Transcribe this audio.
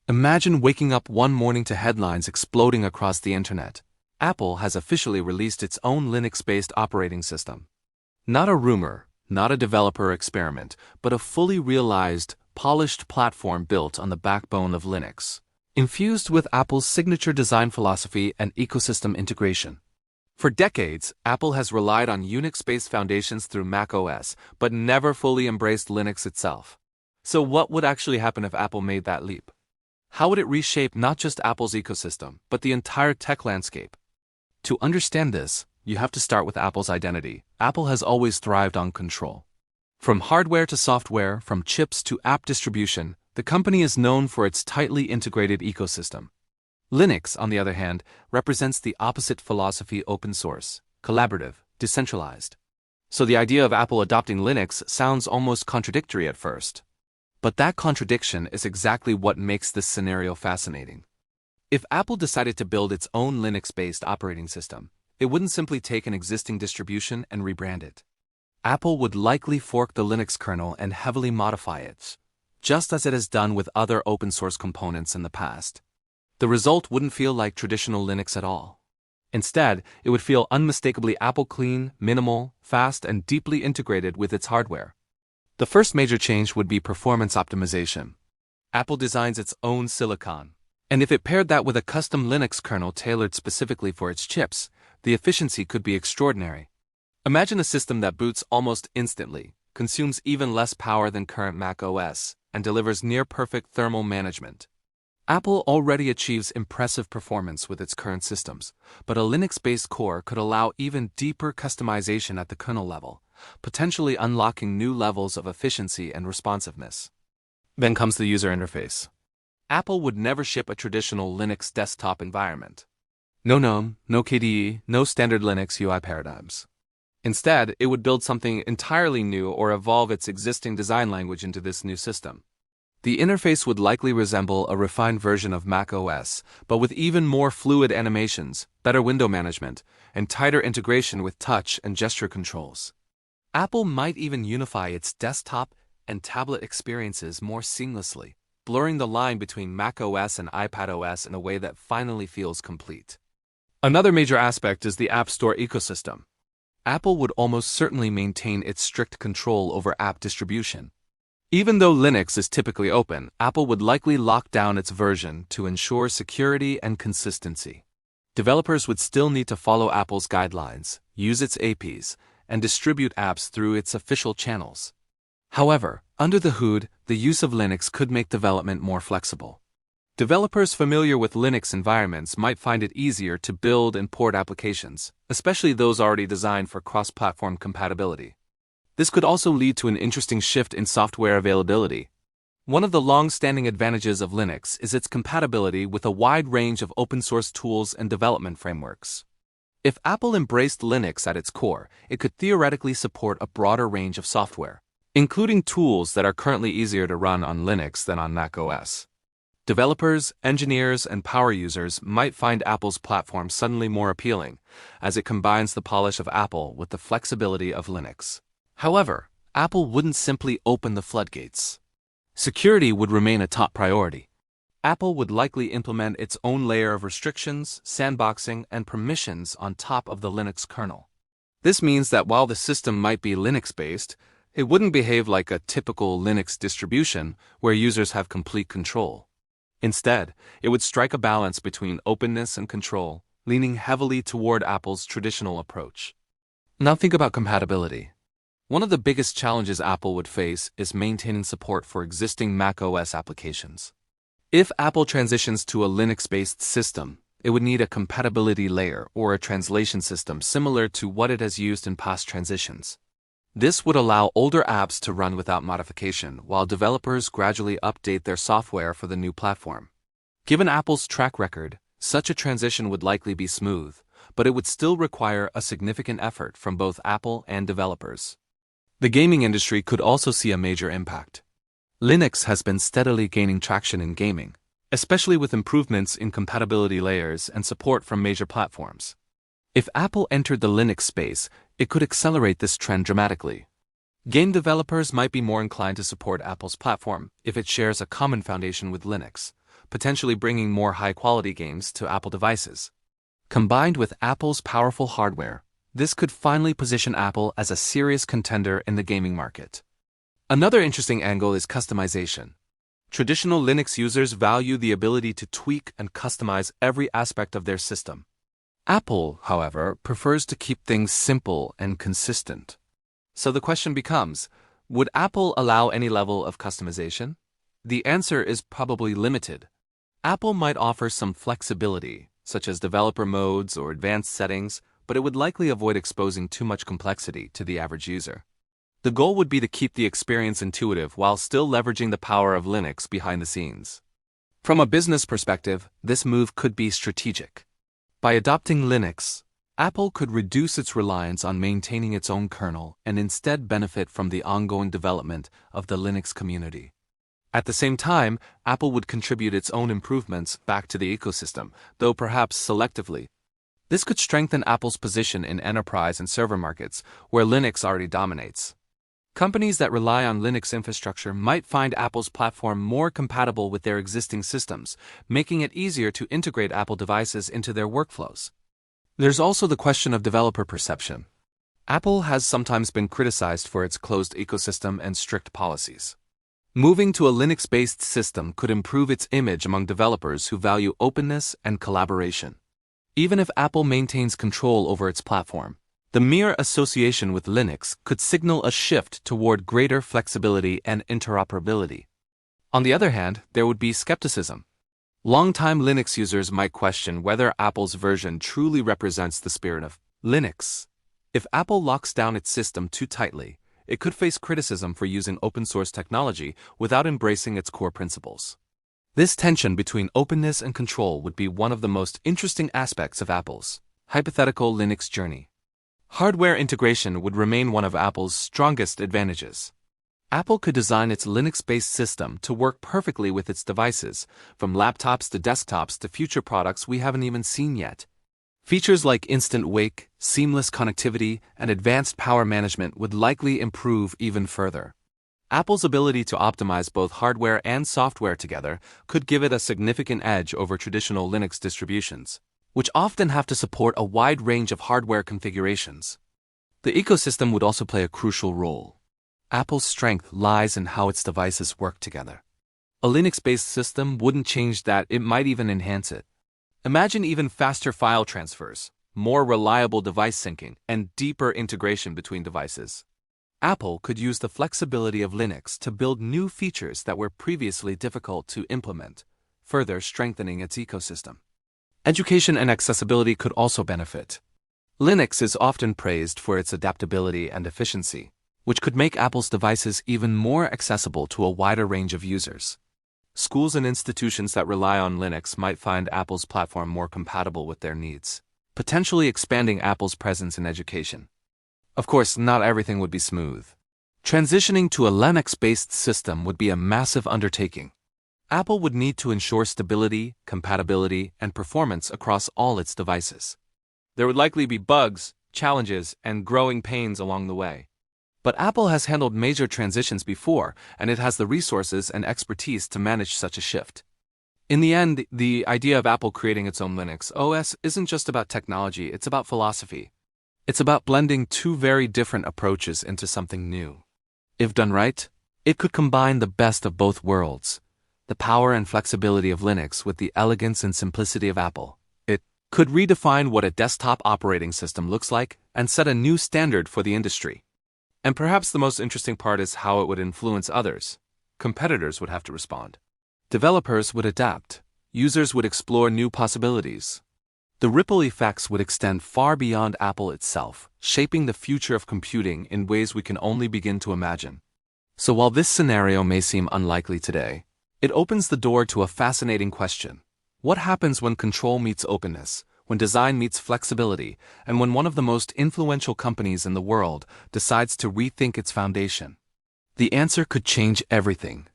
Imagine waking up one morning to headlines exploding across the internet. Apple has officially released its own Linux-based operating system. Not a rumor, not a developer experiment, but a fully realized, polished platform built on the backbone of Linux, infused with Apple's signature design philosophy and ecosystem integration. For decades, Apple has relied on Unix-based foundations through macOS, but never fully embraced Linux itself. So what would actually happen if Apple made that leap? How would it reshape not just Apple's ecosystem, but the entire tech landscape? To understand this, you have to start with Apple's identity. Apple has always thrived on control. From hardware to software, from chips to app distribution, the company is known for its tightly integrated ecosystem. Linux, on the other hand, represents the opposite philosophy: open source, collaborative, decentralized. So the idea of Apple adopting Linux sounds almost contradictory at first. But that contradiction is exactly what makes this scenario fascinating. If Apple decided to build its own Linux-based operating system, it wouldn't simply take an existing distribution and rebrand it. Apple would likely fork the Linux kernel and heavily modify it, just as it has done with other open-source components in the past. The result wouldn't feel like traditional Linux at all. Instead, it would feel unmistakably Apple clean, minimal, fast, and deeply integrated with its hardware. The first major change would be performance optimization. Apple designs its own silicon, and if it paired that with a custom Linux kernel tailored specifically for its chips, the efficiency could be extraordinary. Imagine a system that boots almost instantly, consumes even less power than current macOS, and delivers near-perfect thermal management. Apple already achieves impressive performance with its current systems, but a Linux-based core could allow even deeper customization at the kernel level, potentially unlocking new levels of efficiency and responsiveness. Then comes the user interface. Apple would never ship a traditional Linux desktop environment. No GNOME, no KDE, no standard Linux UI paradigms. Instead, it would build something entirely new or evolve its existing design language into this new system. The interface would likely resemble a refined version of macOS, but with even more fluid animations, better window management, and tighter integration with touch and gesture controls. Apple might even unify its desktop and tablet experiences more seamlessly, blurring the line between macOS and iPadOS in a way that finally feels complete. Another major aspect is the App Store ecosystem. Apple would almost certainly maintain its strict control over app distribution. Even though Linux is typically open, Apple would likely lock down its version to ensure security and consistency. Developers would still need to follow Apple's guidelines, use its APIs, and distribute apps through its official channels. However, under the hood, the use of Linux could make development more flexible. Developers familiar with Linux environments might find it easier to build and port applications, especially those already designed for cross-platform compatibility. This could also lead to an interesting shift in software availability. One of the long-standing advantages of Linux is its compatibility with a wide range of open-source tools and development frameworks. If Apple embraced Linux at its core, it could theoretically support a broader range of software, including tools that are currently easier to run on Linux than on macOS. Developers, engineers, and power users might find Apple's platform suddenly more appealing, as it combines the polish of Apple with the flexibility of Linux. However, Apple wouldn't simply open the floodgates. Security would remain a top priority. Apple would likely implement its own layer of restrictions, sandboxing, and permissions on top of the Linux kernel. This means that while the system might be Linux-based, it wouldn't behave like a typical Linux distribution where users have complete control. Instead, it would strike a balance between openness and control, leaning heavily toward Apple's traditional approach. Now think about compatibility. One of the biggest challenges Apple would face is maintaining support for existing macOS applications. If Apple transitions to a Linux-based system, it would need a compatibility layer or a translation system similar to what it has used in past transitions. This would allow older apps to run without modification while developers gradually update their software for the new platform. Given Apple's track record, such a transition would likely be smooth, but it would still require a significant effort from both Apple and developers. The gaming industry could also see a major impact. Linux has been steadily gaining traction in gaming, especially with improvements in compatibility layers and support from major platforms. If Apple entered the Linux space, it could accelerate this trend dramatically. Game developers might be more inclined to support Apple's platform if it shares a common foundation with Linux, potentially bringing more high-quality games to Apple devices. Combined with Apple's powerful hardware, this could finally position Apple as a serious contender in the gaming market. Another interesting angle is customization. Traditional Linux users value the ability to tweak and customize every aspect of their system. Apple, however, prefers to keep things simple and consistent. So the question becomes, would Apple allow any level of customization? The answer is probably limited. Apple might offer some flexibility, such as developer modes or advanced settings, but it would likely avoid exposing too much complexity to the average user. The goal would be to keep the experience intuitive while still leveraging the power of Linux behind the scenes. From a business perspective, this move could be strategic. By adopting Linux, Apple could reduce its reliance on maintaining its own kernel and instead benefit from the ongoing development of the Linux community. At the same time, Apple would contribute its own improvements back to the ecosystem, though perhaps selectively. This could strengthen Apple's position in enterprise and server markets, where Linux already dominates. Companies that rely on Linux infrastructure might find Apple's platform more compatible with their existing systems, making it easier to integrate Apple devices into their workflows. There's also the question of developer perception. Apple has sometimes been criticized for its closed ecosystem and strict policies. Moving to a Linux-based system could improve its image among developers who value openness and collaboration. Even if Apple maintains control over its platform, the mere association with Linux could signal a shift toward greater flexibility and interoperability. On the other hand, there would be skepticism. Longtime Linux users might question whether Apple's version truly represents the spirit of Linux. If Apple locks down its system too tightly, it could face criticism for using open-source technology without embracing its core principles. This tension between openness and control would be one of the most interesting aspects of Apple's hypothetical Linux journey. Hardware integration would remain one of Apple's strongest advantages. Apple could design its Linux-based system to work perfectly with its devices, from laptops to desktops to future products we haven't even seen yet. Features like instant wake, seamless connectivity, and advanced power management would likely improve even further. Apple's ability to optimize both hardware and software together could give it a significant edge over traditional Linux distributions, which often have to support a wide range of hardware configurations. The ecosystem would also play a crucial role. Apple's strength lies in how its devices work together. A Linux-based system wouldn't change that, it might even enhance it. Imagine even faster file transfers, more reliable device syncing, and deeper integration between devices. Apple could use the flexibility of Linux to build new features that were previously difficult to implement, further strengthening its ecosystem. Education and accessibility could also benefit. Linux is often praised for its adaptability and efficiency, which could make Apple's devices even more accessible to a wider range of users. Schools and institutions that rely on Linux might find Apple's platform more compatible with their needs, potentially expanding Apple's presence in education. Of course, not everything would be smooth. Transitioning to a Linux-based system would be a massive undertaking. Apple would need to ensure stability, compatibility, and performance across all its devices. There would likely be bugs, challenges, and growing pains along the way. But Apple has handled major transitions before, and it has the resources and expertise to manage such a shift. In the end, the idea of Apple creating its own Linux OS isn't just about technology, it's about philosophy. It's about blending two very different approaches into something new. If done right, it could combine the best of both worlds. The power and flexibility of Linux with the elegance and simplicity of Apple. It could redefine what a desktop operating system looks like and set a new standard for the industry. And perhaps the most interesting part is how it would influence others. Competitors would have to respond. Developers would adapt. Users would explore new possibilities. The ripple effects would extend far beyond Apple itself, shaping the future of computing in ways we can only begin to imagine. So while this scenario may seem unlikely today, it opens the door to a fascinating question. What happens when control meets openness, when design meets flexibility, and when one of the most influential companies in the world decides to rethink its foundation? The answer could change everything.